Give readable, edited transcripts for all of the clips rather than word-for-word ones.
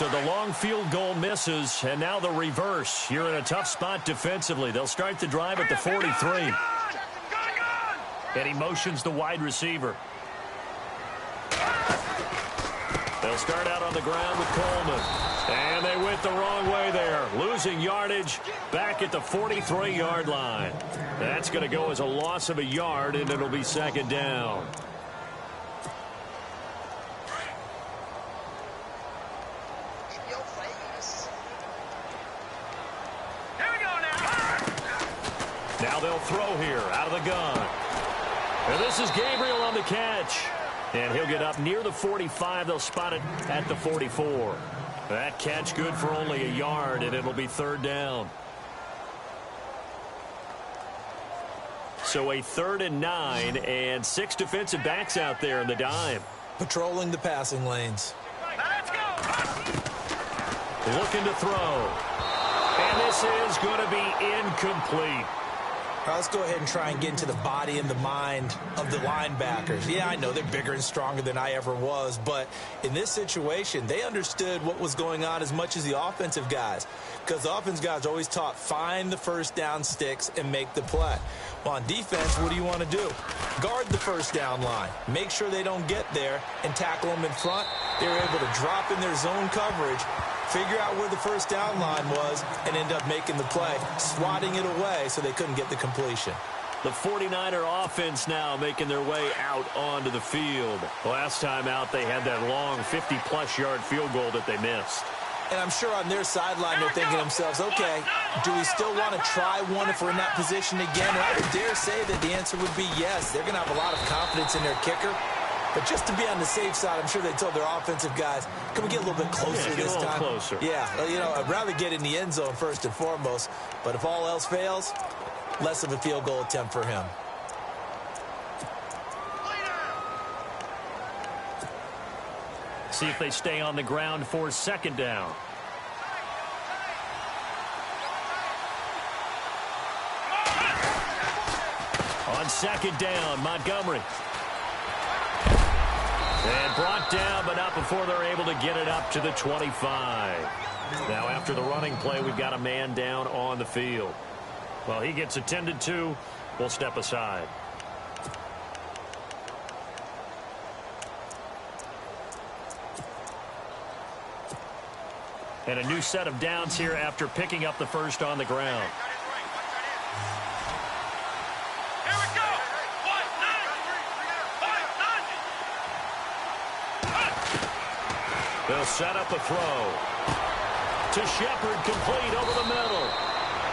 So the long field goal misses, and now the reverse. You're in a tough spot defensively. They'll start the drive at the 43. And he motions the wide receiver. They'll start out on the ground with Coleman. And they went the wrong way there. Losing yardage back at the 43-yard line. That's going to go as a loss of a yard, and it'll be second down. Now they'll throw here out of the gun. And this is Gabriel on the catch. And he'll get up near the 45. They'll spot it at the 44. That catch good for only a yard, and it'll be third down. So a 3rd and 9, and 6 defensive backs out there in the dime. Patrolling the passing lanes. Let's go. Looking to throw. And this is going to be incomplete. All right, let's go ahead and try and get into the body and the mind of the linebackers. Yeah, I know they're bigger and stronger than I ever was, but in this situation, they understood what was going on as much as the offensive guys, because the offensive guys are always taught, find the first down sticks and make the play. Well, on defense, what do you want to do? Guard the first down line. Make sure they don't get there and tackle them in front. They were able to drop in their zone coverage, figure out where the first down line was, and end up making the play, swatting it away so they couldn't get the completion. The 49er offense now making their way out onto the field. Last time out, they had that long 50-plus yard field goal that they missed. And I'm sure on their sideline they're thinking to themselves, okay, do we still want to try one if we're in that position again? And I would dare say that the answer would be yes. They're going to have a lot of confidence in their kicker. But just to be on the safe side, I'm sure they told their offensive guys, can we get a little bit closer this time? Closer. Yeah, you know, I'd rather get in the end zone first and foremost. But if all else fails, less of a field goal attempt for him. See if they stay on the ground for second down. On second down, Montgomery. And brought down, but not before they're able to get it up to the 25. Now, after the running play, we've got a man down on the field. Well, he gets attended to. We'll step aside. And a new set of downs here after picking up the first on the ground. They'll set up a throw to Shepard, complete over the middle.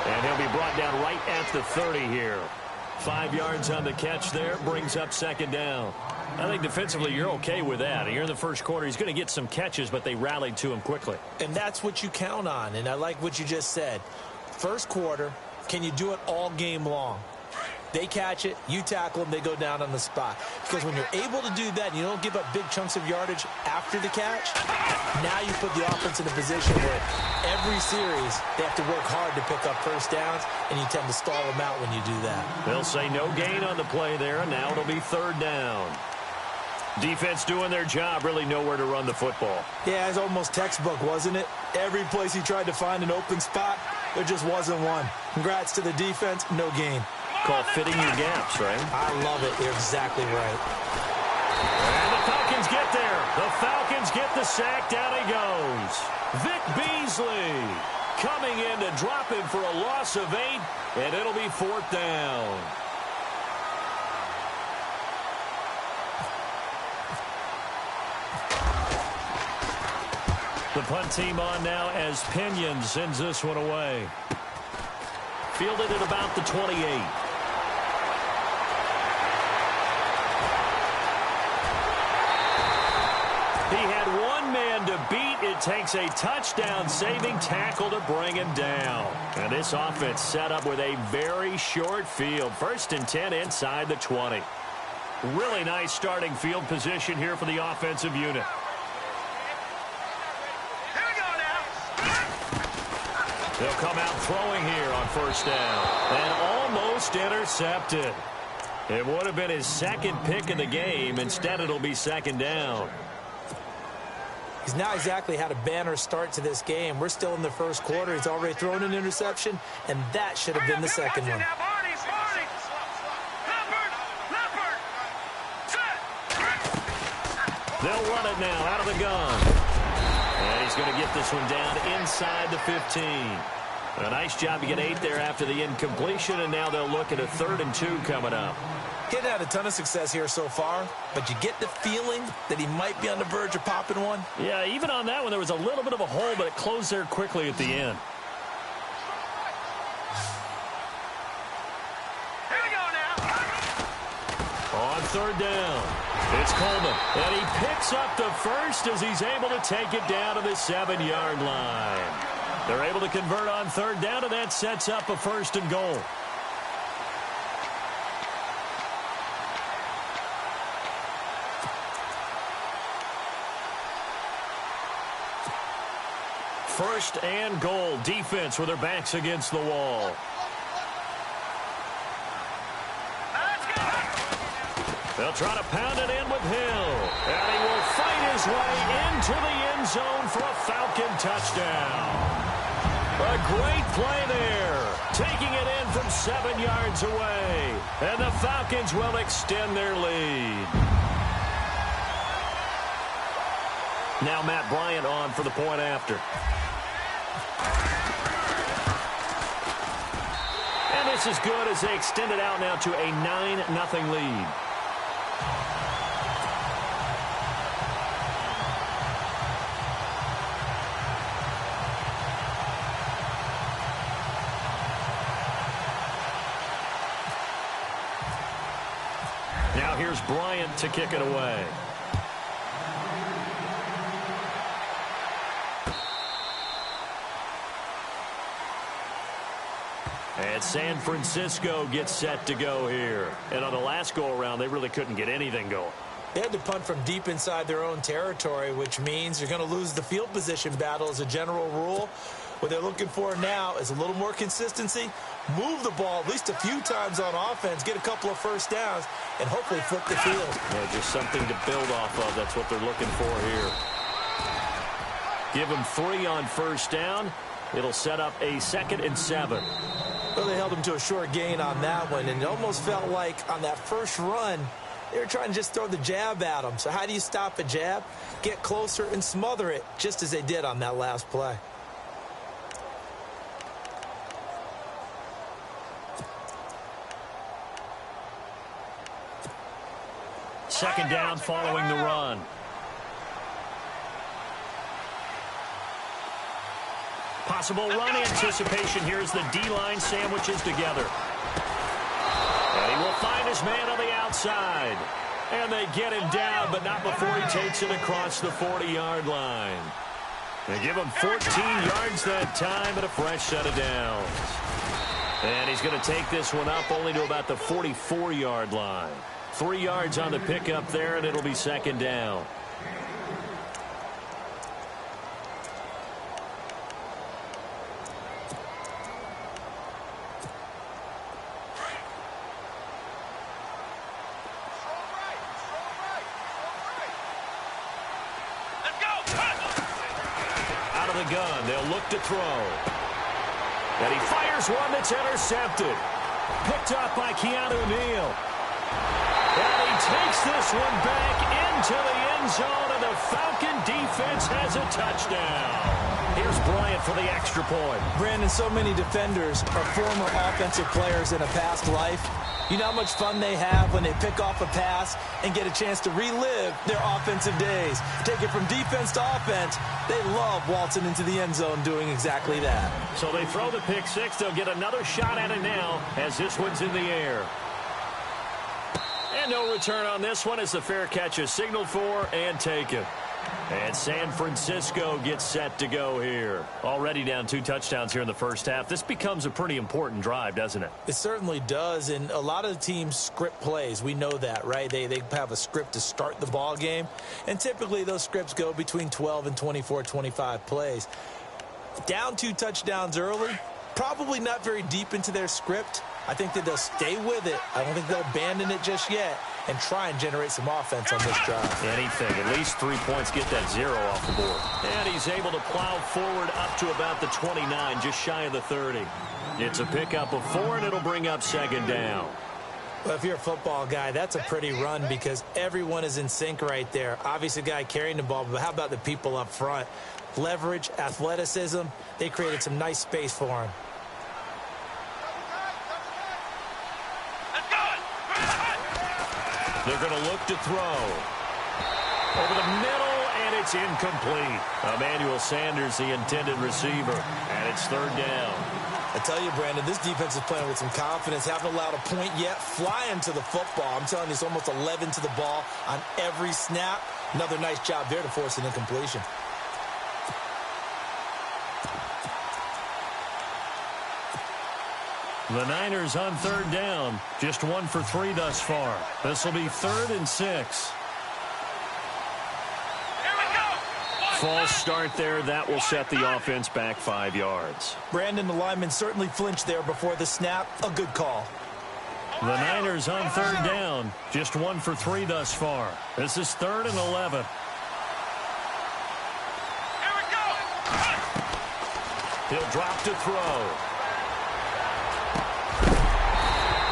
And he'll be brought down right at the 30 here. 5 yards on the catch there, brings up second down. I think defensively you're okay with that. Here in the first quarter, he's going to get some catches, but they rallied to him quickly. And that's what you count on, and I like what you just said. First quarter, can you do it all game long? They catch it, you tackle them, they go down on the spot. Because when you're able to do that and you don't give up big chunks of yardage after the catch, now you put the offense in a position where every series they have to work hard to pick up first downs, and you tend to stall them out when you do that. They'll say no gain on the play there, and now it'll be third down. Defense doing their job, really nowhere to run the football. Yeah, it's almost textbook, wasn't it? Every place he tried to find an open spot, there just wasn't one. Congrats to the defense, no gain. Called fitting your gaps, right? I love it. You're exactly right. And the Falcons get there. The Falcons get the sack. Down he goes. Vic Beasley coming in to drop him for a loss of 8, and it'll be fourth down. The punt team on now as Pinion sends this one away. Fielded at about the 28. He had one man to beat. It takes a touchdown-saving tackle to bring him down. And this offense set up with a very short field. 1st and 10 inside the 20. Really nice starting field position here for the offensive unit. They'll come out throwing here on first down. And almost intercepted. It would have been his second pick of the game. Instead, it'll be second down. He's now exactly had a banner start to this game. We're still in the first quarter. He's already thrown an interception, and that should have been the second one. They'll run it now out of the gun. And he's going to get this one down inside the 15. A nice job to get 8 there after the incompletion, and now they'll look at a 3rd and 2 coming up. He's had a ton of success here so far, but you get the feeling that he might be on the verge of popping one. Yeah, even on that one, there was a little bit of a hole, but it closed there quickly at the end. Here we go now. On 3rd down, it's Coleman, and he picks up the first as he's able to take it down to the 7-yard line. They're able to convert on 3rd down, and that sets up a 1st and goal. First and goal. Defense with their backs against the wall. They'll try to pound it in with Hill. And he will fight his way into the end zone for a Falcon touchdown. A great play there. Taking it in from 7 yards away. And the Falcons will extend their lead. Now Matt Bryant on for the point after. And this is good as they extend it out now to a 9-0 lead. Now here's Bryant to kick it away. And San Francisco gets set to go here. And on the last go-around, they really couldn't get anything going. They had to punt from deep inside their own territory, which means you're going to lose the field position battle as a general rule. What they're looking for now is a little more consistency, move the ball at least a few times on offense, get a couple of first downs, and hopefully flip the field. Yeah, just something to build off of. That's what they're looking for here. Give them 3 on 1st down. It'll set up a 2nd and 7. Well, they held him to a short gain on that one, and it almost felt like on that first run, they were trying to just throw the jab at him. So how do you stop a jab? Get closer and smother it, just as they did on that last play. Second down following the run. Possible run anticipation here as the D-line sandwiches together. And he will find his man on the outside. And they get him down, but not before he takes it across the 40-yard line. They give him 14 yards that time, but a fresh set of downs. And he's going to take this one up only to about the 44-yard line. 3 yards on the pickup there, and it'll be 2nd down. Out of the gun, they'll look to throw. And he fires one that's intercepted. Picked up by Keanu Neal. And he takes this one back into the end zone, and the Falcon defense has a touchdown. Here's Bryant for the extra point. Brandon, so many defenders are former offensive players in a past life. You know how much fun they have when they pick off a pass and get a chance to relive their offensive days. Take it from defense to offense. They love waltzing into the end zone doing exactly that. So they throw the pick 6. They'll get another shot at it now as this one's in the air. And no return on this one as the fair catch is signaled for and taken. And San Francisco gets set to go here. Already down 2 touchdowns here in the first half. This becomes a pretty important drive, doesn't it? It certainly does, and a lot of the teams script plays. We know that, right? They have a script to start the ball game, and typically those scripts go between 12 and 24, 25 plays. Down 2 touchdowns early, probably not very deep into their script. I think that they'll stay with it. I don't think they'll abandon it just yet. and try and generate some offense on this drive. Anything. At least 3 points, get that 0 off the board. And he's able to plow forward up to about the 29, just shy of the 30. It's a pickup of 4, and it'll bring up second down. Well, if you're a football guy, that's a pretty run because everyone is in sync right there. Obviously, the guy carrying the ball, but how about the people up front? Leverage, athleticism, they created some nice space for him. They're going to look to throw. Over the middle, and it's incomplete. Emmanuel Sanders, the intended receiver, and it's third down. I tell you, Brandon, this defense is playing with some confidence. Haven't allowed a point yet. Flying to the football. I'm telling you, it's almost 11 to the ball on every snap. Another nice job there to force an incompletion. The Niners on third down. Just 1 for 3 thus far. This will be 3rd and 6. False start there. That will set the offense back 5 yards. Brandon, the lineman certainly flinched there before the snap. A good call. The Niners on third down. Just 1 for 3 thus far. This is 3rd and 11. He'll drop to throw.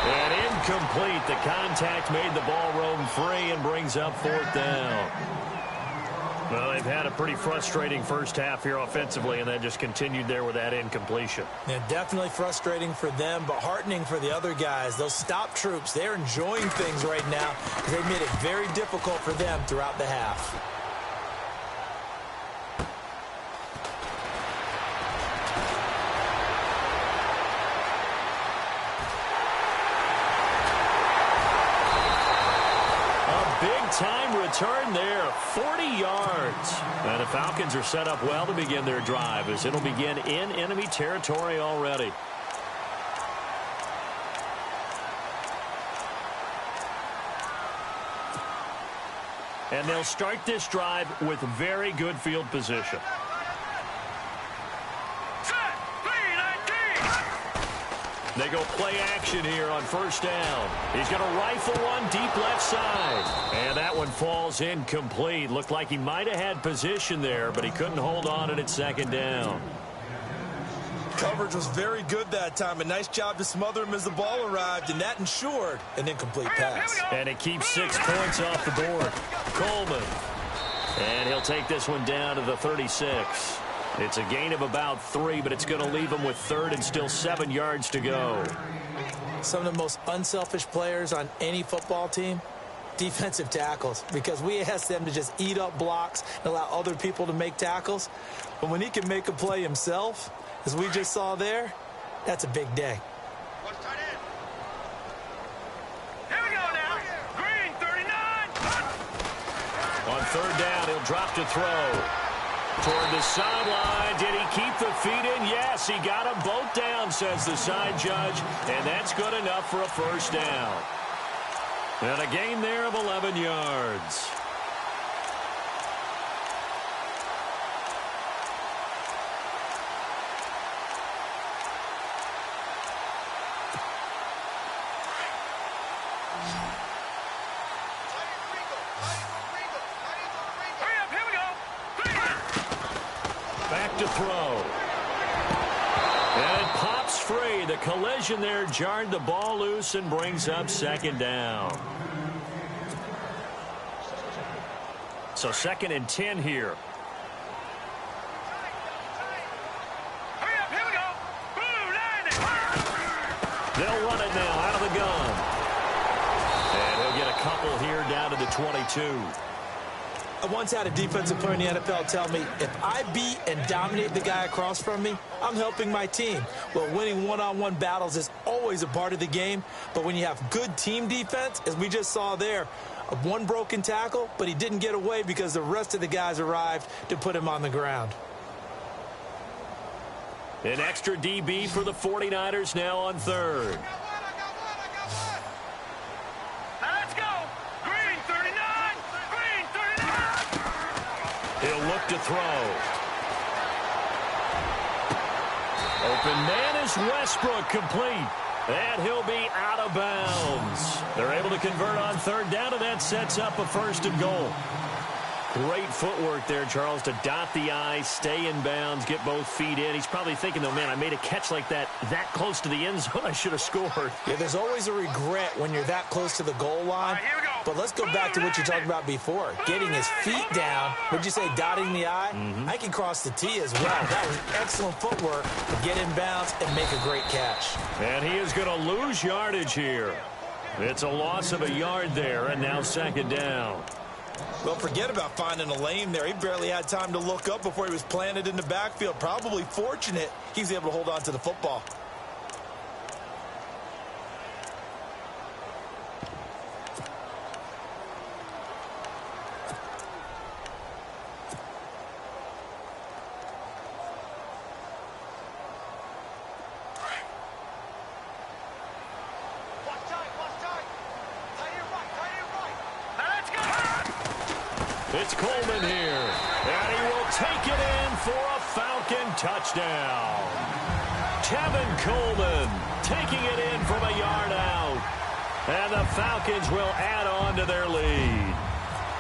And incomplete. The contact made the ball roam free and brings up 4th down. Well, they've had a pretty frustrating first half here offensively, and then just continued there with that incompletion. Yeah, definitely frustrating for them, but heartening for the other guys. Those stop troops, they're enjoying things right now because they've made it very difficult for them throughout the half. Time return there, 40 yards. And the Falcons are set up well to begin their drive as it'll begin in enemy territory already. And they'll start this drive with very good field position. They go play action here on first down. He's going to rifle one deep left side. And that one falls incomplete. Looked like he might have had position there, but he couldn't hold on at second down. Coverage was very good that time. A nice job to smother him as the ball arrived, and that ensured an incomplete pass. And it keeps 6 points off the board. Coleman. And he'll take this one down to the 36. It's a gain of about 3, but it's going to leave him with 3rd and still 7 yards to go. Some of the most unselfish players on any football team, defensive tackles, because we ask them to just eat up blocks and allow other people to make tackles. But when he can make a play himself, as we just saw there, that's a big day. Here we go now. Green, 39. On third down, he'll drop to throw. Toward the sideline. Did he keep the feet in? Yes, he got them both down, says the side judge. And that's good enough for a first down. And a gain there of 11 yards. Back to throw. And it pops free. The collision there jarred the ball loose and brings up second down. So 2nd and 10 here. Hurry up, here we go. Blue line. They'll run it now out of the gun. And he'll get a couple here down to the 22. I once had a defensive player in the NFL tell me, if I beat and dominate the guy across from me, I'm helping my team. Well, winning one-on-one battles is always a part of the game, but when you have good team defense, as we just saw there, one broken tackle, but he didn't get away because the rest of the guys arrived to put him on the ground. An extra DB for the 49ers now on third. Let's go. Green, 39. Green, 39. He'll look to throw. Open man is Westbrook, complete. And he'll be out of bounds. They're able to convert on third down, and that sets up a first and goal. Great footwork there, Charles, to dot the I, stay in bounds, get both feet in. He's probably thinking, though, man, I made a catch like that close to the end zone. I should have scored. Yeah, there's always a regret when you're that close to the goal line. But let's go back to what you talked about before. Getting his feet down. Would you say dotting the I? I can cross the T as well. That was excellent footwork to get in bounds and make a great catch. And he is going to lose yardage here. It's a loss of a yard there, and now second down. Well, forget about finding a lane there. He barely had time to look up before he was planted in the backfield. Probably fortunate he's able to hold on to the football. It's Coleman here, and he will take it in for a Falcon touchdown. Kevin Coleman taking it in from a yard out, and the Falcons will add on to their lead.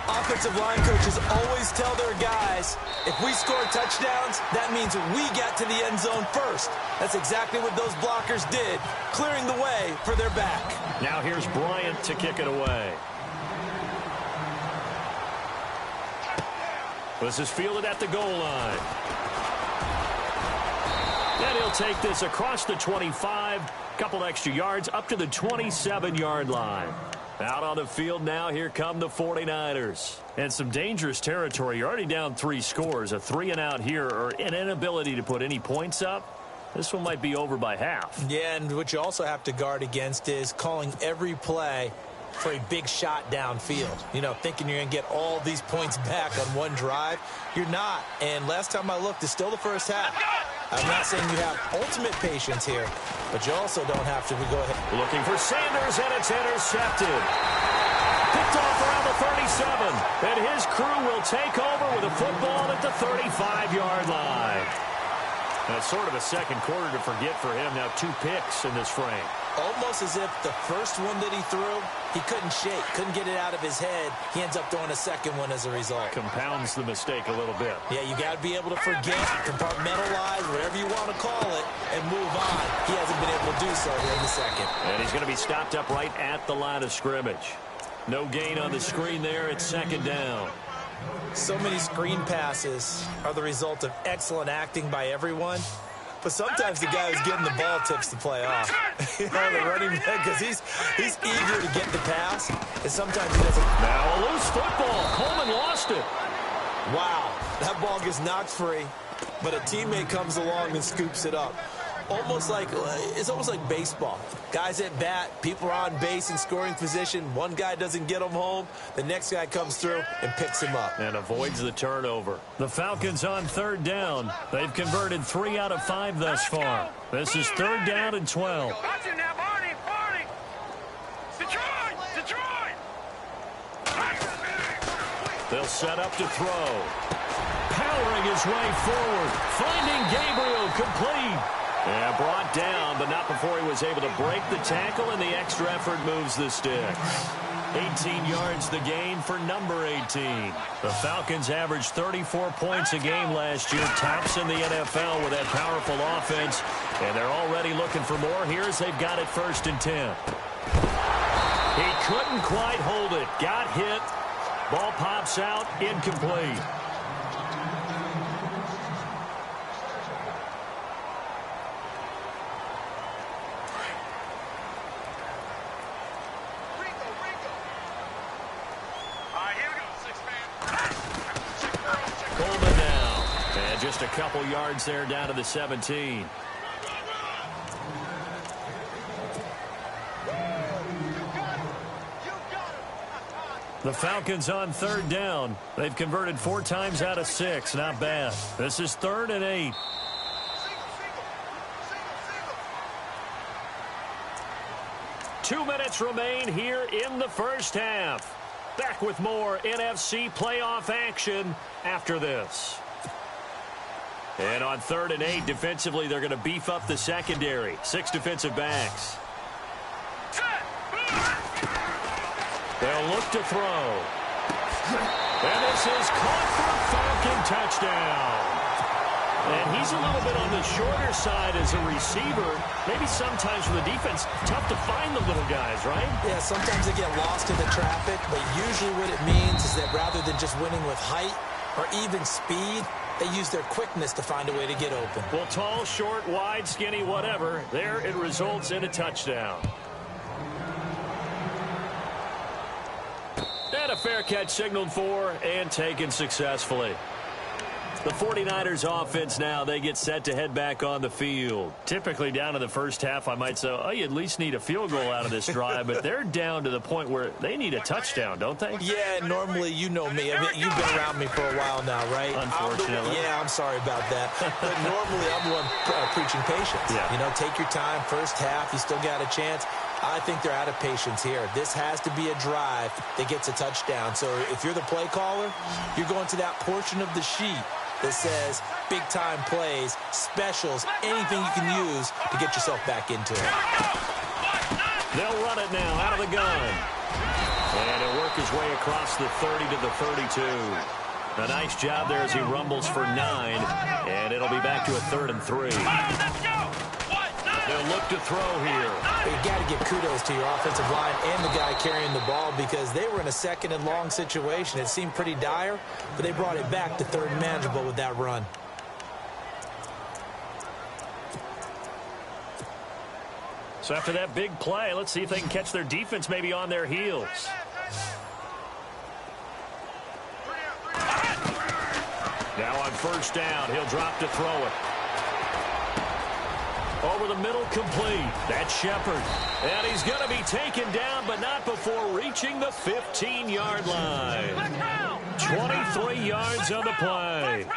Offensive line coaches always tell their guys, if we score touchdowns, that means we get to the end zone first. That's exactly what those blockers did, clearing the way for their back. Now here's Bryant to kick it away. This is fielded at the goal line. And he'll take this across the 25, couple extra yards up to the 27-yard line. Out on the field now, here come the 49ers. And some dangerous territory. You're already down 3 scores. A 3-and-out here, or an inability to put any points up. This one might be over by half. Yeah, and what you also have to guard against is calling every play for a big shot downfield. You know, thinking you're going to get all these points back on one drive. You're not. And last time I looked, it's still the first half. I'm not saying you have ultimate patience here, but you also don't have to go ahead. Looking for Sanders, and it's intercepted. Picked off around the 37. And his crew will take over with a football at the 35-yard line. That's sort of a second quarter to forget for him. Now 2 picks in this frame. Almost as if the first one that he threw, he couldn't shake, couldn't get it out of his head. He ends up throwing a second one as a result. Compounds the mistake a little bit. Yeah, you got to be able to forget, compartmentalize, whatever you want to call it, and move on. He hasn't been able to do so here in the second. And he's going to be stopped up right at the line of scrimmage. No gain on the screen there. It's second down. So many screen passes are the result of excellent acting by everyone. But sometimes the guy who's getting the ball tips the play off. You know, the running back, because he's eager to get the pass, and sometimes he doesn't. Now a loose football. Coleman lost it. Wow, that ball gets knocked free, but a teammate comes along and scoops it up. It's almost like baseball. Guys at bat, people are on base in scoring position. One guy doesn't get them home. The next guy comes through and picks him up. And avoids the turnover. The Falcons on third down. They've converted 3 out of 5 thus far. This is third down and 12. Watch it now, Barney. Detroit. They'll set up to throw. Powering his way forward. Finding Gabriel complete. Yeah, brought down, but not before he was able to break the tackle, and the extra effort moves the sticks. 18 yards the gain for number 18. The Falcons averaged 34 points a game last year, tops in the NFL with that powerful offense, and they're already looking for more here as they've got it 1st and 10. He couldn't quite hold it. Got hit. Ball pops out, incomplete. Coleman now. And just a couple yards there down to the 17. The Falcons on third down. They've converted 4 times out of 6. Not bad. This is 3rd and 8. Two minutes remain here in the first half. Back with more NFC playoff action after this. And on 3rd and 8, defensively, they're going to beef up the secondary. 6 defensive backs. They'll look to throw. And this is caught for a Falcon touchdown. And he's a little bit on the shorter side as a receiver. Maybe sometimes for the defense, tough to find the little guys, right? Yeah, sometimes they get lost in the traffic, but usually what it means is that rather than just winning with height or even speed, they use their quickness to find a way to get open. Well, tall, short, wide, skinny, whatever, there it results in a touchdown. And a fair catch signaled for and taken successfully. The 49ers offense now, they get set to head back on the field. Typically down to the first half, I might say, oh, you at least need a field goal out of this drive, but they're down to the point where they need a touchdown, don't they? Yeah, normally, you know me. I mean, you've been around me for a while now, right? Unfortunately. I'm sorry about that. But normally, I'm the one preaching patience. Yeah. You know, take your time, first half, you still got a chance. I think they're out of patience here. This has to be a drive that gets a touchdown. So if you're the play caller, you're going to that portion of the sheet that says big-time plays, specials, anything you can use to get yourself back into it. They'll run it now out of the gun. And he'll work his way across the 30 to the 32. A nice job there as he rumbles for 9. And it'll be back to a 3rd and 3. They'll look to throw here. But you got to give kudos to your offensive line and the guy carrying the ball because they were in a 2nd and long situation. It seemed pretty dire, but they brought it back to 3rd and manageable with that run. So after that big play, let's see if they can catch their defense maybe on their heels. Now on first down, he'll drop to throw it. Over the middle, complete. That's Shepard. And he's going to be taken down, but not before reaching the 15-yard line. 23 yards on the play.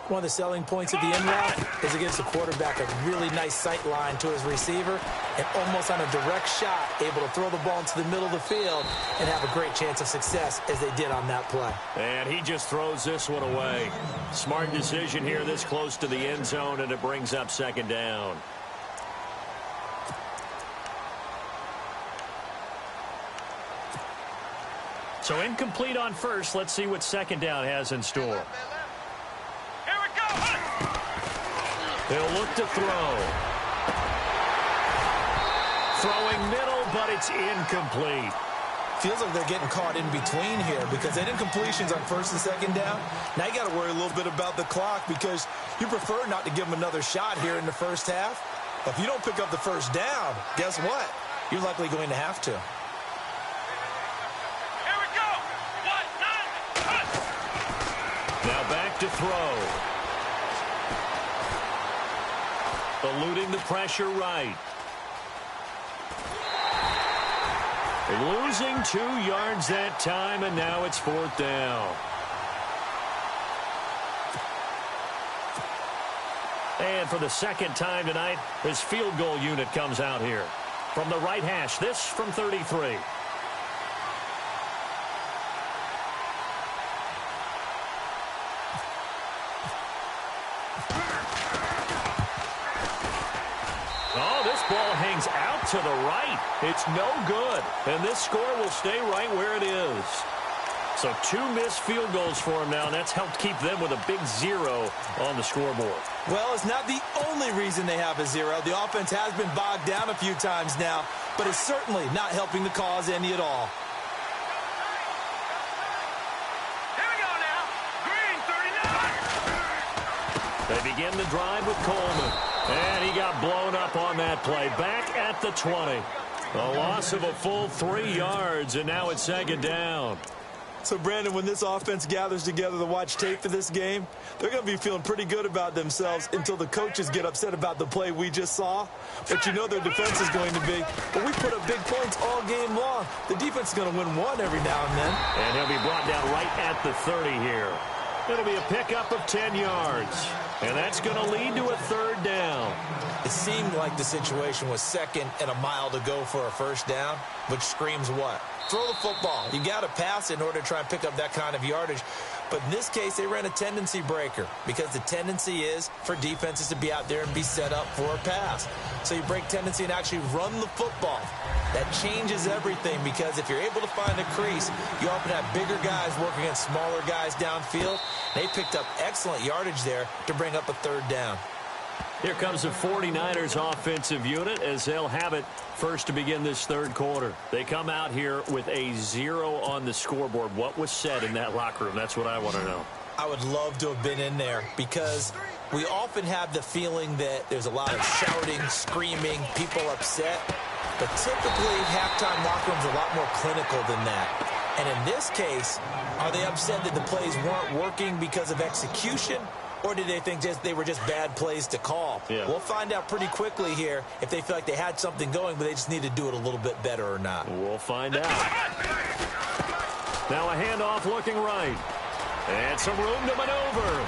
One of the selling points of the end route is it gives the quarterback a really nice sight line to his receiver and almost on a direct shot able to throw the ball into the middle of the field and have a great chance of success as they did on that play. And he just throws this one away. Smart decision here this close to the end zone, and it brings up 2nd down. So incomplete on first. Let's see what 2nd down has in store. They'll look to throw. Throwing middle, but it's incomplete. Feels like they're getting caught in between here because they did incompletions on 1st and 2nd down. Now you got to worry a little bit about the clock because you prefer not to give them another shot here in the first half. But if you don't pick up the 1st down, guess what? You're likely going to have to. Here we go. Now back to throw. Eluding the pressure right. Losing 2 yards that time, and now it's 4th down. And for the 2nd time tonight, his field goal unit comes out here. From the right hash, this from 33. Ball hangs out to the right. It's no good. And this score will stay right where it is. So 2 missed field goals for him now, and that's helped keep them with a big 0 on the scoreboard. Well, it's not the only reason they have a 0. The offense has been bogged down a few times now, but it's certainly not helping the cause any at all. Here we go now. Green 39. They begin the drive with Coleman. And he got blown up on that play. Back at the 20. A loss of a full 3 yards, and now it's 2nd down. So, Brandon, when this offense gathers together to watch tape for this game, they're going to be feeling pretty good about themselves until the coaches get upset about the play we just saw. But you know their defense is going to be. But we put up big points all game long. The defense is going to win one every now and then. And he'll be brought down right at the 30 here. It'll be a pickup of 10 yards. And that's going to lead to a 3rd down. It seemed like the situation was 2nd and a mile to go for a 1st down, which screams what? Throw the football. You got to pass in order to try and pick up that kind of yardage. But in this case, they ran a tendency breaker because the tendency is for defenses to be out there and be set up for a pass. So you break tendency and actually run the football. That changes everything because if you're able to find a crease, you often have bigger guys working against smaller guys downfield. They picked up excellent yardage there to bring up a third down. Here comes the 49ers offensive unit as they'll have it first to begin this third quarter. They come out here with a 0 on the scoreboard. What was said in that locker room? That's what I want to know. I would love to have been in there because we often have the feeling that there's a lot of shouting, screaming, people upset. But typically, halftime locker rooms are a lot more clinical than that. And in this case, are they upset that the plays weren't working because of execution? Or did they think they were just bad plays to call? Yeah. We'll find out pretty quickly here if they feel like they had something going, but they just need to do it a little bit better or not. We'll find out. Now a handoff looking right. And some room to maneuver.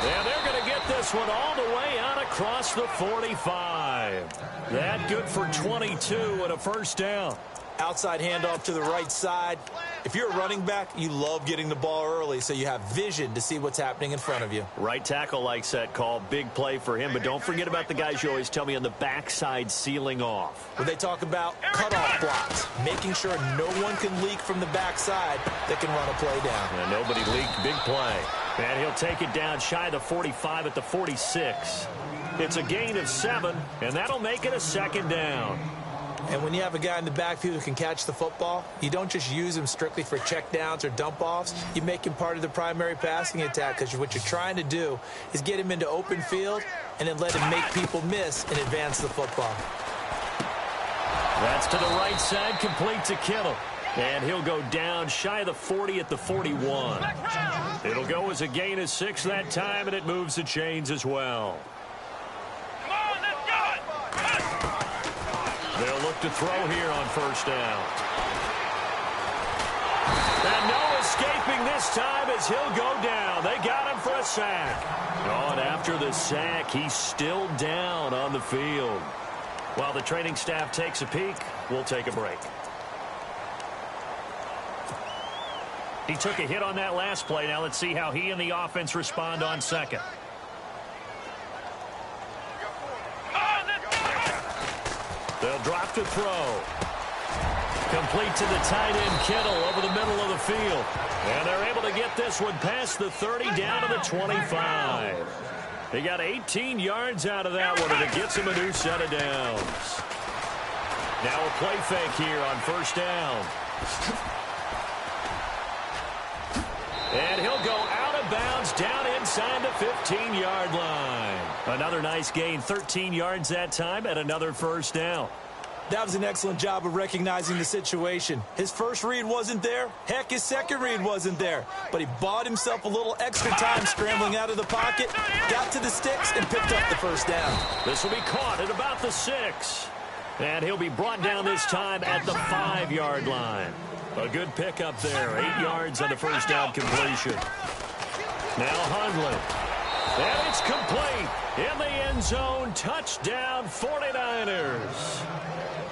And they're going to get this one all the way out across the 45. That good for 22 and a first down. Outside handoff to the right side. If you're a running back, you love getting the ball early so you have vision to see what's happening in front of you. Right tackle likes that call. Big play for him. But don't forget about the guys you always tell me on the backside sealing off. When they talk about cutoff blocks, making sure no one can leak from the backside that can run a play down. And nobody leaked. Big play. And he'll take it down shy of the 45 at the 46. It's a gain of 7, and that'll make it a second down. And when you have a guy in the backfield who can catch the football, you don't just use him strictly for checkdowns or dump-offs. You make him part of the primary passing attack because what you're trying to do is get him into open field and then let him make people miss and advance the football. That's to the right side, complete to Kittle. And he'll go down shy of the 40 at the 41. It'll go as a gain of 6 that time, and it moves the chains as well. They'll look to throw here on first down. And no escaping this time as he'll go down. They got him for a sack. Oh, and after the sack, he's still down on the field. While the training staff takes a peek, we'll take a break. He took a hit on that last play. Now let's see how he and the offense respond on second. They'll drop to throw. Complete to the tight end, Kittle, over the middle of the field. And they're able to get this one past the 30 down to the 25. They got 18 yards out of that one, and it gets him a new set of downs. Now a play fake here on first down. And he'll go out of bounds down inside the 15-yard line. Another nice gain, 13 yards that time, and another first down. That was an excellent job of recognizing the situation. His first read wasn't there. Heck, his second read wasn't there. But he bought himself a little extra time scrambling out of the pocket, got to the sticks, and picked up the first down. This will be caught at about the 6. And he'll be brought down this time at the 5-yard line. A good pickup there. 8 yards on the first down completion. Now Hundley. And it's complete. In the end zone. Touchdown 49ers.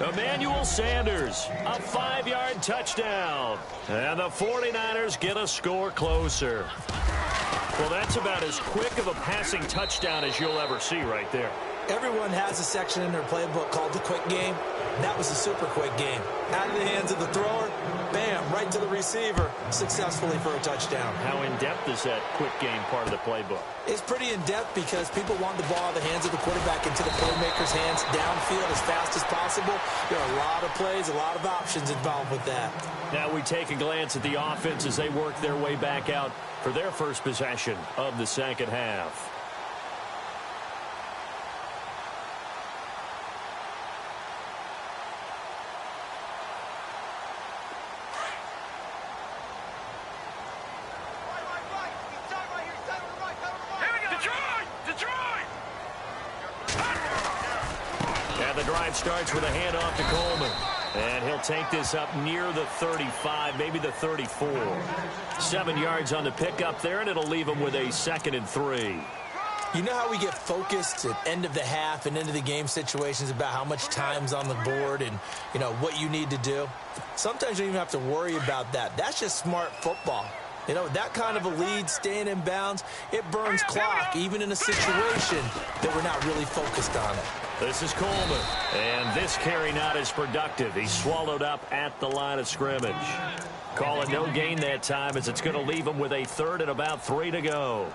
Emmanuel Sanders. A 5-yard touchdown. And the 49ers get a score closer. Well, that's about as quick of a passing touchdown as you'll ever see right there. Everyone has a section in their playbook called the quick game. That was a super quick game. Out of the hands of the thrower, bam, right to the receiver, successfully for a touchdown. How in-depth is that quick game part of the playbook? It's pretty in-depth because people want the ball out of the hands of the quarterback into the playmaker's hands downfield as fast as possible. There are a lot of plays, a lot of options involved with that. Now we take a glance at the offense as they work their way back out for their first possession of the second half. Starts with a handoff to Coleman. And he'll take this up near the 35, maybe the 34. 7 yards on the pickup there, and it'll leave him with a 2nd and 3. You know how we get focused at end of the half and into the game situations about how much time's on the board and, you know, what you need to do? Sometimes you don't even have to worry about that. That's just smart football. You know, that kind of a lead, staying in bounds, it burns clock, even in a situation that we're not really focused on it. This is Coleman, and this carry not as productive. He's swallowed up at the line of scrimmage. Call it no gain that time, as it's going to leave him with a third and about 3 to go.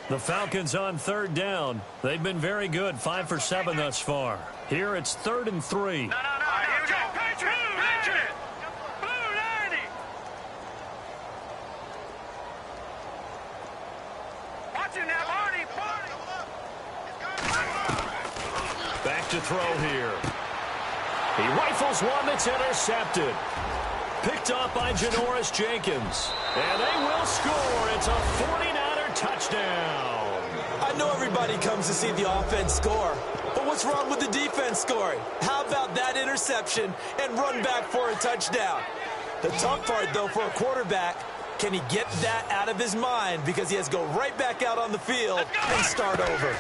The Falcons on third down. They've been very good, 5 for 7 thus far. Here it's 3rd and 3. No, here we go. Patriot. Blue 90. Watch him now, Barney. Back to throw here. He rifles one that's intercepted. Picked off by Janoris Jenkins. And they will score. It's a 49er touchdown. I know everybody comes to see the offense score, but what's wrong with the defense scoring? How about that interception and run back for a touchdown? The tough part, though, for a quarterback, can he get that out of his mind, because he has to go right back out on the field and start over.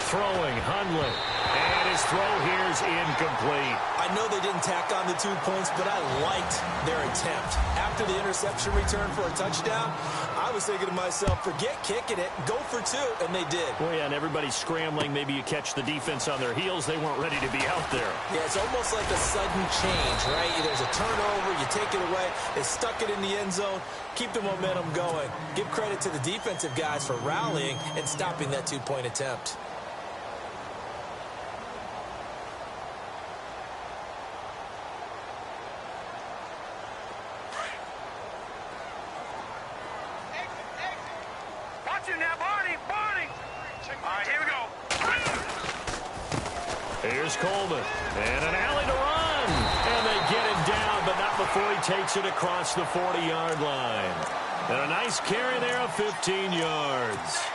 Throwing, Hundley. And his throw here's incomplete. I know they didn't tack on the 2 points, but I liked their attempt. After the interception return for a touchdown, I was thinking to myself, forget kicking it, go for 2, and they did. Well, yeah, and everybody's scrambling. Maybe you catch the defense on their heels. They weren't ready to be out there. Yeah, it's almost like a sudden change, right? There's a turnover, you take it away, they stuck it in the end zone, keep the momentum going. Give credit to the defensive guys for rallying and stopping that 2-point attempt. Here's Coleman, and an alley to run. And they get him down, but not before he takes it across the 40-yard line. And a nice carry there of 15 yards.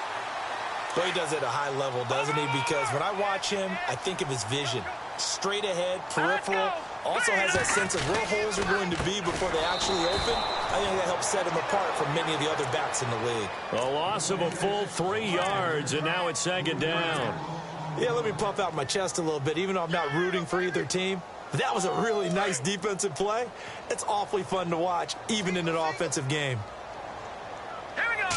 Well, he does it at a high level, doesn't he? Because when I watch him, I think of his vision. Straight ahead, peripheral. Also has that sense of where holes are going to be before they actually open. I think that helps set him apart from many of the other backs in the league. A loss of a full 3 yards, and now it's 2nd down. Yeah, let me puff out my chest a little bit, even though I'm not rooting for either team. That was a really nice defensive play. It's awfully fun to watch, even in an offensive game. Here we go.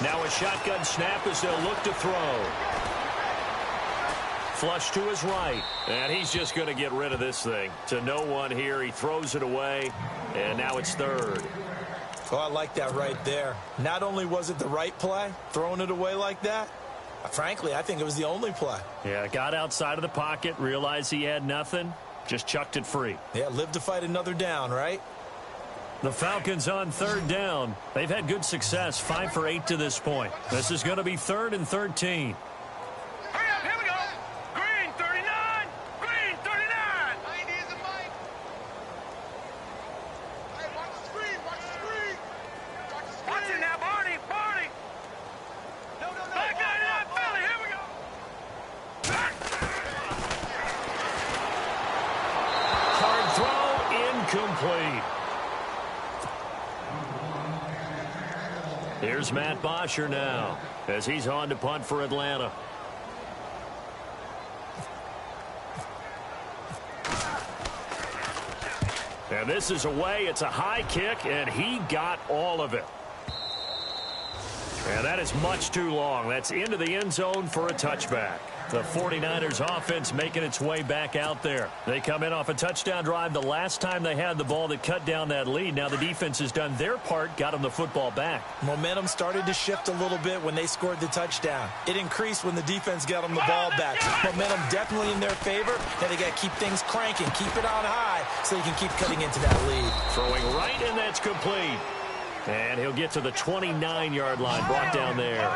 Now a shotgun snap as they'll look to throw. Flush to his right, and he's just going to get rid of this thing. To no one here, he throws it away, and now it's 3rd. Oh, I like that right there. Not only was it the right play, throwing it away like that, frankly, I think it was the only play. Yeah, got outside of the pocket, realized he had nothing, just chucked it free. Yeah, live to fight another down, right? The Falcons on 3rd down. They've had good success, 5 for 8 to this point. This is going to be 3rd and 13. Hurry up, here we go. Green 39. Green 39. 90 is a fight. Hey, watch the screen. Watch it now, Barney. No. Back 99, Philly. Here we go. Hard throw, incomplete. Here's Matt Bosher now, as he's on to punt for Atlanta. And this is away. It's a high kick, and he got all of it. And that is much too long. That's into the end zone for a touchback. The 49ers offense making its way back out there. They come in off a touchdown drive the last time they had the ball that cut down that lead. Now the defense has done their part, got them the football back. Momentum started to shift a little bit when they scored the touchdown. It increased when the defense got them the ball back. Momentum definitely in their favor. Now they got to keep things cranking, keep it on high so they can keep cutting into that lead. Throwing right, and that's complete. And he'll get to the 29-yard line, brought down there.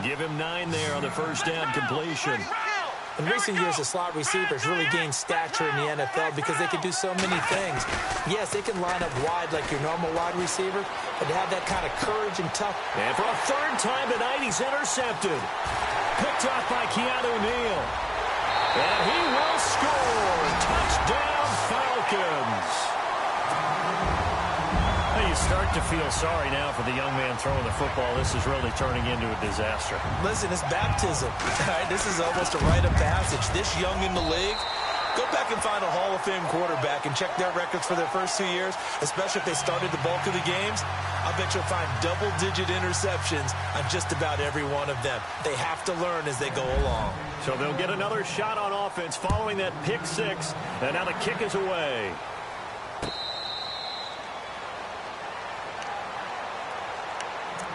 Give him 9 there on the first down completion. In recent years, the slot receivers really gained stature in the NFL because they can do so many things. Yes, they can line up wide like your normal wide receiver, but to have that kind of courage and tough. And for a 3rd time tonight, he's intercepted. Picked off by Keanu Neal. And he will score. Touchdown, Falcons. You start to feel sorry now for the young man throwing the football. This is really turning into a disaster. Listen, it's baptism. All right, this is almost a rite of passage. This young in the league, Go back and find a Hall of Fame quarterback and check their records for their first 2 years, especially if they started the bulk of the games. I bet you'll find double-digit interceptions on just about every one of them. They have to learn as they go along. So they'll get another shot on offense following that pick six, and now the kick is away.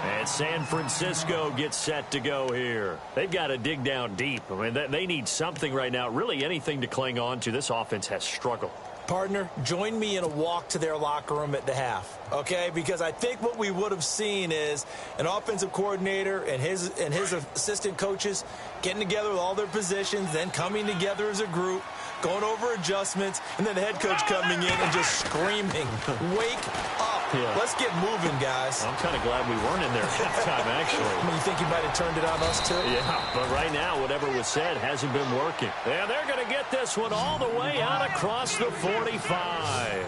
And San Francisco gets set to go here. They've got to dig down deep. I mean, they need something right now, really anything to cling on to. This offense has struggled. Partner, join me in a walk to their locker room at the half, okay? Because I think what we would have seen is an offensive coordinator and his assistant coaches getting together with all their positions, then coming together as a group, going over adjustments, and then the head coach coming in and just screaming, wake up. Yeah. Let's get moving, guys. I'm kind of glad we weren't in there at halftime, actually. I mean, you think you might have turned it on us, too? Yeah, but right now, whatever was said hasn't been working. And they're going to get this one all the way out across the 45.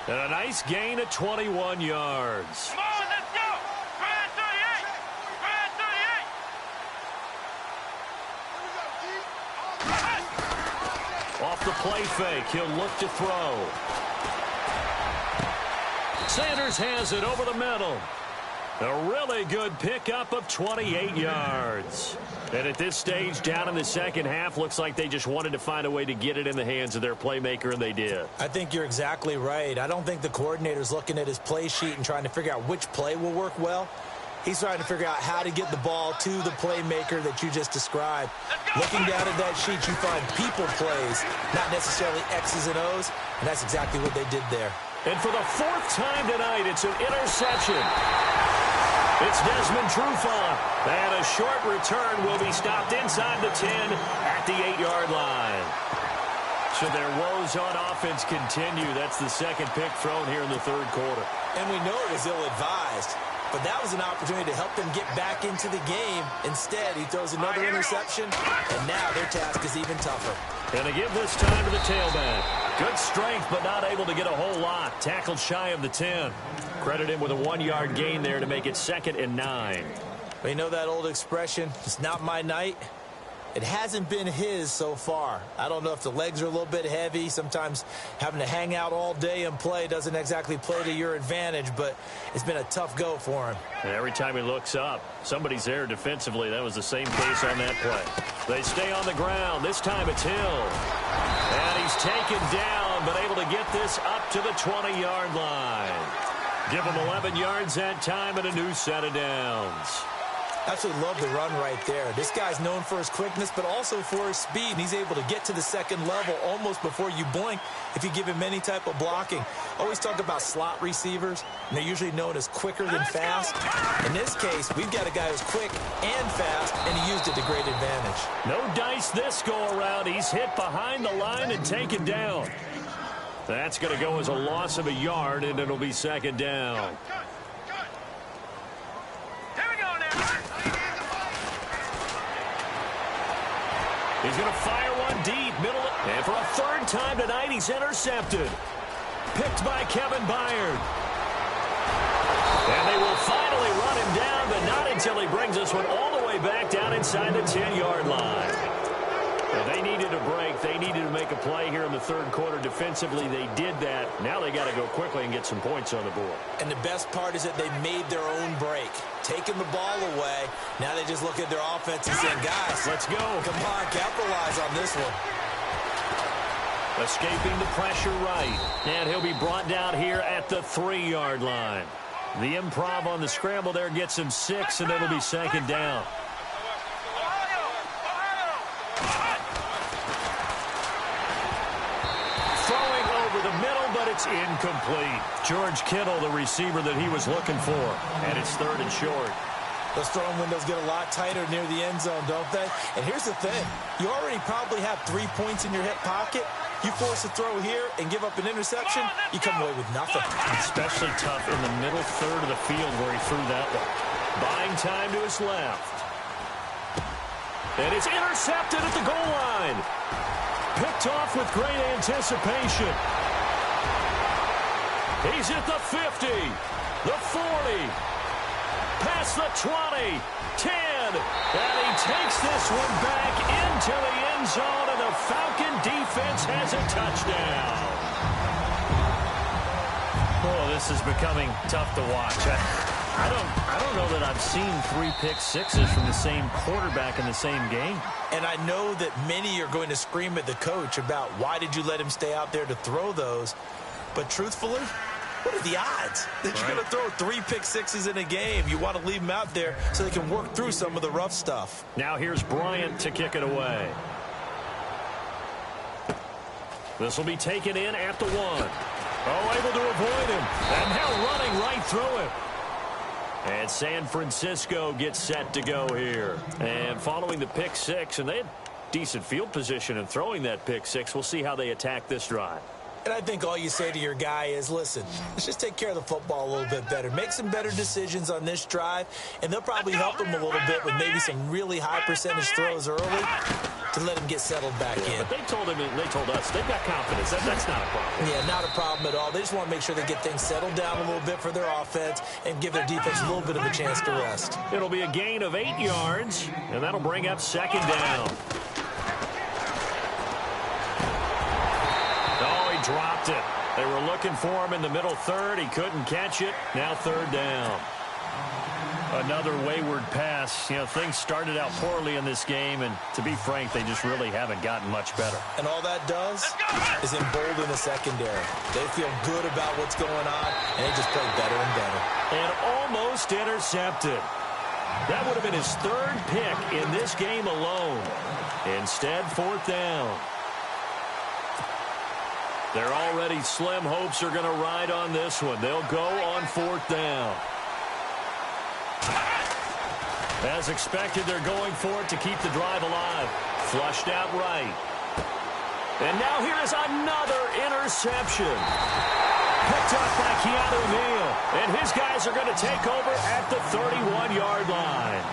And a nice gain of 21 yards. Come on, let's go. Grand 38. Grand 38. Off the play fake, he'll look to throw. Sanders has it over the middle. A really good pickup of 28 yards. And at this stage, down in the second half, looks like they just wanted to find a way to get it in the hands of their playmaker, and they did. I think you're exactly right. I don't think the coordinator's looking at his play sheet and trying to figure out which play will work well. He's trying to figure out how to get the ball to the playmaker that you just described. Looking down at that sheet, you find people plays, not necessarily X's and O's, and that's exactly what they did there. And for the fourth time tonight, it's an interception. It's Desmond Trufant. And a short return will be stopped inside the 10 at the 8-yard line. So their woes on offense continue. That's the second pick thrown here in the third quarter. And we know it was ill-advised. But that was an opportunity to help them get back into the game. Instead, he throws another interception, and now their task is even tougher. And they give this time to the tailback. Good strength, but not able to get a whole lot. Tackled shy of the 10. Credit him with a 1-yard gain there to make it 2nd and 9. Well, you know that old expression, it's not my night? It hasn't been his so far. I don't know if the legs are a little bit heavy. Sometimes having to hang out all day and play doesn't exactly play to your advantage, but it's been a tough go for him. And every time he looks up, somebody's there defensively. That was the same case on that play. They stay on the ground. This time it's Hill. And he's taken down, but able to get this up to the 20-yard line. Give him 11 yards that time and a new set of downs. Absolutely love the run right there. This guy's known for his quickness, but also for his speed, and he's able to get to the second level almost before you blink if you give him any type of blocking. Always talk about slot receivers, and they're usually known as quicker than fast. In this case, we've got a guy who's quick and fast, and he used it to great advantage. No dice this go-around. He's hit behind the line and taken down. That's going to go as a loss of a yard, and it'll be 2nd down. He's going to fire one deep, middle, and for a 3rd time tonight, he's intercepted. Picked by Kevin Byard. And they will finally run him down, but not until he brings this one all the way back down inside the 10-yard line. Well, they needed a break. They needed to make a play here in the 3rd quarter. Defensively, they did that. Now they got to go quickly and get some points on the board. And the best part is that they made their own break. Taking the ball away. Now they just look at their offense and say, guys, let's go. Come on, capitalize on this one. Escaping the pressure right. And he'll be brought down here at the 3-yard line. The improv on the scramble there gets him 6, and it'll be 2nd down. Throwing over the middle, but it's incomplete. George Kittle, the receiver that he was looking for. And it's 3rd and short. Those throwing windows get a lot tighter near the end zone, don't they? And here's the thing. You already probably have 3 points in your hip pocket. You force a throw here and give up an interception, you come away with nothing. Especially tough in the middle third of the field where he threw that one. Buying time to his left. And it's intercepted at the goal line. Picked off with great anticipation. He's at the 50, the 40, past the 20, 10, and he takes this one back into the end zone, and the Falcon defense has a touchdown. Oh, this is becoming tough to watch. I don't know that I've seen 3 pick-sixes from the same quarterback in the same game. And I know that many are going to scream at the coach about why did you let him stay out there to throw those. But truthfully, what are the odds that you're going to throw 3 pick-sixes in a game? You want to leave them out there so they can work through some of the rough stuff. Now here's Bryant to kick it away. This will be taken in at the 1. Oh, able to avoid him. And now running right through him. And San Francisco gets set to go here. And following the pick 6, and they had decent field position in throwing that pick 6. We'll see how they attack this drive. And I think all you say to your guy is, listen, let's just take care of the football a little bit better. Make some better decisions on this drive, and they'll probably help him a little bit with maybe some really high percentage throws early to let him get settled back in. But they told us they've got confidence. That's not a problem. Yeah, not a problem at all. They just want to make sure they get things settled down a little bit for their offense and give their defense a little bit of a chance to rest. It'll be a gain of 8 yards, and that'll bring up 2nd down. Dropped it. They were looking for him in the middle 3rd. He couldn't catch it. Now 3rd down. Another wayward pass. You know, things started out poorly in this game, and to be frank, they just really haven't gotten much better. And all that does is embolden the secondary. They feel good about what's going on, and they just play better and better. And almost intercepted. That would have been his 3rd pick in this game alone. Instead, 4th down. Their already slim hopes are going to ride on this one. They'll go on 4th down. As expected, they're going for it to keep the drive alive. Flushed out right. And now here is another interception. Picked up by Keanu Neal. And his guys are going to take over at the 31-yard line.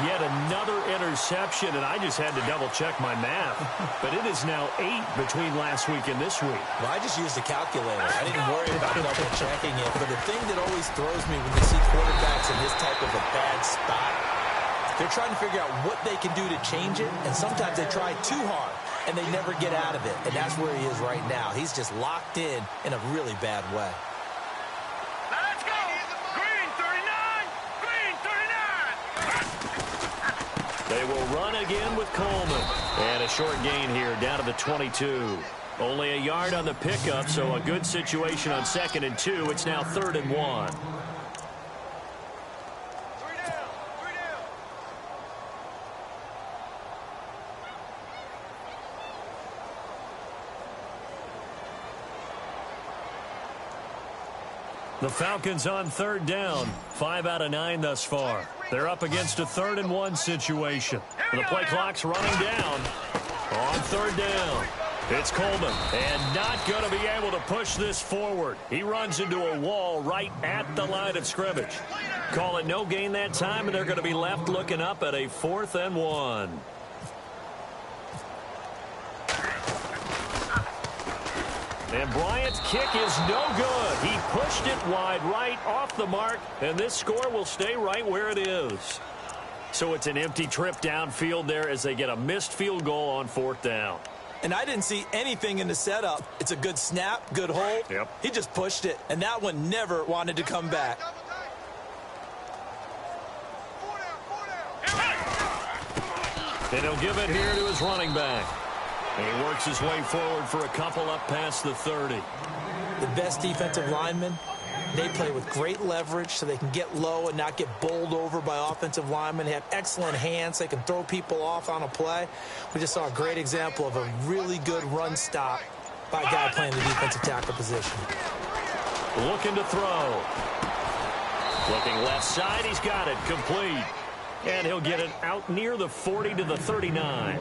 Yet another interception, and I just had to double-check my math. But it is now 8 between last week and this week. Well, I just used a calculator. I didn't worry about double-checking it. But the thing that always throws me when you see quarterbacks in this type of a bad spot, they're trying to figure out what they can do to change it, and sometimes they try too hard, and they never get out of it. And that's where he is right now. He's just locked in a really bad way. Let's go! Green 39! Green 39! They will run again with Coleman. And a short gain here down to the 22. Only a yard on the pickup, so a good situation on 2nd and 2. It's now 3rd and 1. The Falcons on 3rd down. 5 out of 9 thus far. They're up against a 3rd and 1 situation. The play clock's running down. On 3rd down, it's Coleman. And not going to be able to push this forward. He runs into a wall right at the line of scrimmage. Call it no gain that time, and they're going to be left looking up at a 4th and 1. And Bryant's kick is no good. He pushed it wide right off the mark, and this score will stay right where it is. So it's an empty trip downfield there as they get a missed field goal on 4th down. And I didn't see anything in the setup. It's a good snap, good hold. Yep. He just pushed it, and that one never wanted to come back. And he'll give it here to his running back. And he works his way forward for a couple up past the 30. The best defensive linemen, they play with great leverage so they can get low and not get bowled over by offensive linemen. They have excellent hands. They can throw people off on a play. We just saw a great example of a really good run stop by a guy playing the defensive tackle position. Looking to throw. Looking left side. He's got it. Complete. And he'll get it out near the 40 to the 39.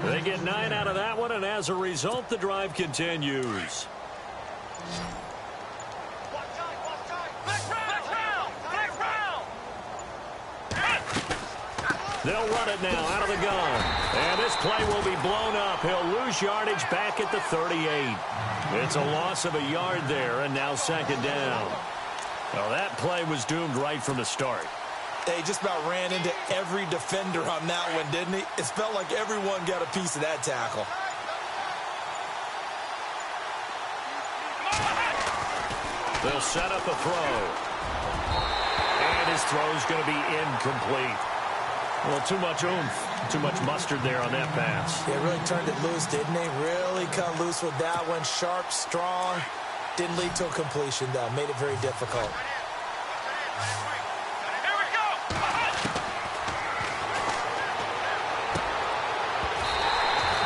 They get 9 out of that one, and as a result, the drive continues. They'll run it now out of the gun. And this play will be blown up. He'll lose yardage back at the 38. It's a loss of a yard there, and now 2nd down. Well, that play was doomed right from the start. He just about ran into every defender on that one, didn't he? It felt like everyone got a piece of that tackle. They'll set up a throw. And his throw's going to be incomplete. Well, too much oomph, too much mustard there on that pass. They really turned it loose, didn't they? Really cut loose with that one. Sharp, strong. Didn't lead to a completion, though. Made it very difficult. Here we go.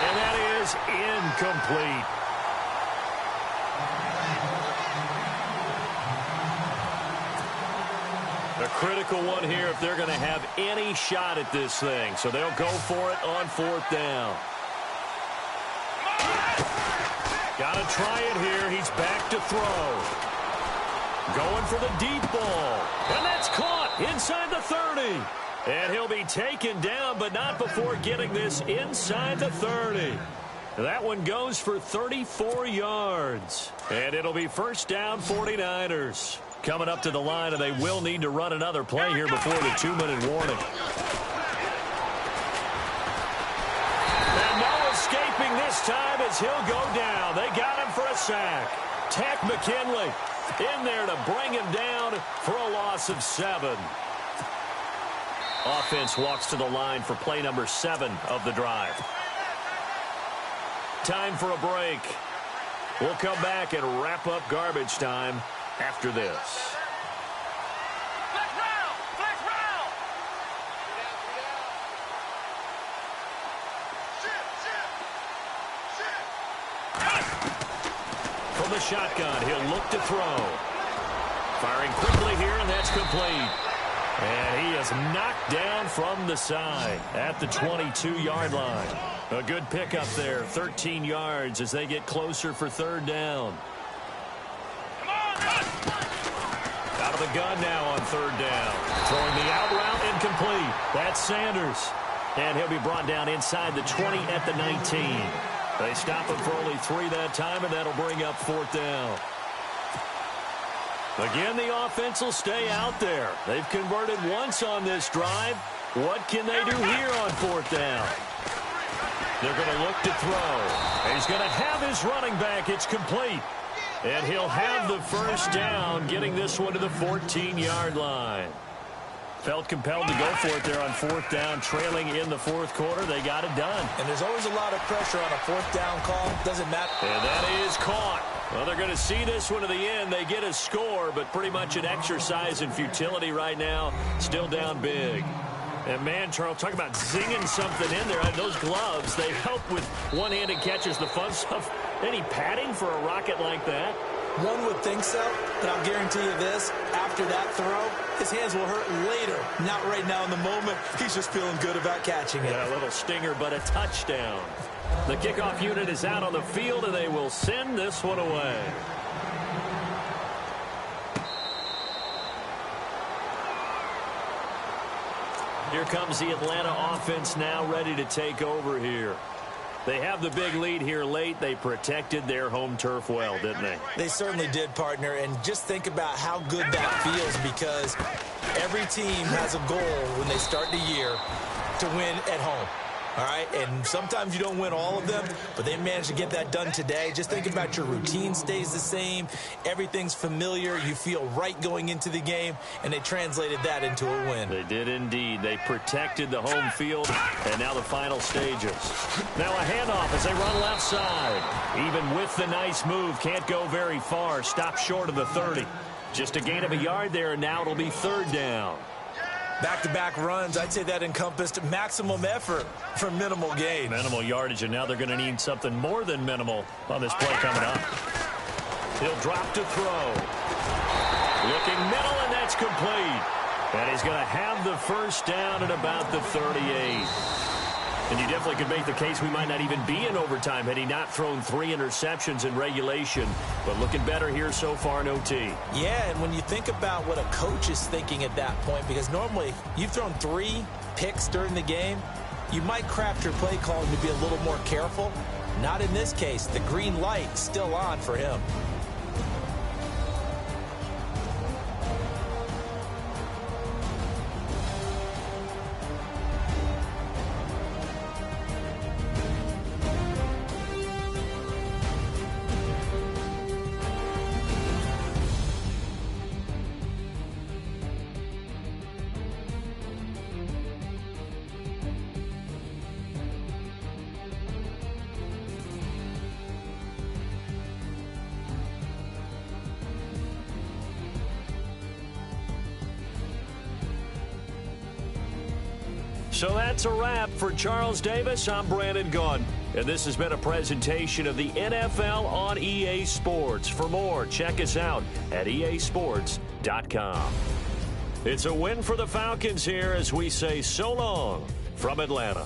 And that is incomplete. A critical one here if they're going to have any shot at this thing. So they'll go for it on 4th down. Got to try it here. He's back to throw. Going for the deep ball. And that's caught inside the 30. And he'll be taken down, but not before getting this inside the 30. That one goes for 34 yards. And it'll be 1st down 49ers. Coming up to the line, and they will need to run another play here before the 2-minute warning. And no escaping this time as he'll go down. They got him for a sack. Tack McKinley in there to bring him down for a loss of 7. Offense walks to the line for play number 7 of the drive. Time for a break. We'll come back and wrap up garbage time after this. Flex round. Flex round. From the shotgun, he'll look to throw. Firing quickly here, and that's complete. And he is knocked down from the side at the 22-yard line. A good pickup there, 13 yards as they get closer for 3rd down. Out of the gun now on 3rd down. Throwing the out route incomplete. That's Sanders. And he'll be brought down inside the 20 at the 19. They stop him for only 3 that time, and that'll bring up 4th down. Again, the offense will stay out there. They've converted once on this drive. What can they do here on 4th down? They're going to look to throw. He's going to have his running back. It's complete. And he'll have the 1st down, getting this one to the 14-yard line. Felt compelled to go for it there on 4th down, trailing in the 4th quarter. They got it done. And there's always a lot of pressure on a 4th down call. Doesn't matter. And that is caught. Well, they're going to see this one to the end. They get a score, but pretty much an exercise in futility right now. Still down big. And, man, Charles, talk about zinging something in there. Those gloves, they help with one-handed catches, the fun stuff. Any padding for a rocket like that? One would think so, but I'll guarantee you this. After that throw, his hands will hurt later. Not right now in the moment. He's just feeling good about catching it. Yeah, a little stinger, but a touchdown. The kickoff unit is out on the field, and they will send this one away. Here comes the Atlanta offense now ready to take over here. They have the big lead here late. They protected their home turf well, didn't they? They certainly did, partner. And just think about how good that feels, because every team has a goal when they start the year to win at home. All right, and sometimes you don't win all of them, but they managed to get that done today. Just think about your routine stays the same. Everything's familiar. You feel right going into the game, and they translated that into a win. They did indeed. They protected the home field, and now the final stages. Now a handoff as they run left side. Even with the nice move, can't go very far. Stop short of the 30. Just a gain of a yard there, and now it'll be 3rd down. Back-to-back runs, I'd say that encompassed maximum effort for minimal gain. Minimal yardage, and now they're going to need something more than minimal on this play coming up. He'll drop to throw. Looking middle, and that's complete. And he's going to have the 1st down at about the 38. And you definitely could make the case we might not even be in overtime had he not thrown 3 interceptions in regulation. But looking better here so far in OT. Yeah, and when you think about what a coach is thinking at that point, because normally you've thrown 3 picks during the game, you might craft your play calling to be a little more careful. Not in this case. The green light still on for him. So that's a wrap. For Charles Davis, I'm Brandon Gaudin. And this has been a presentation of the NFL on EA Sports. For more, check us out at easports.com. It's a win for the Falcons here as we say so long from Atlanta.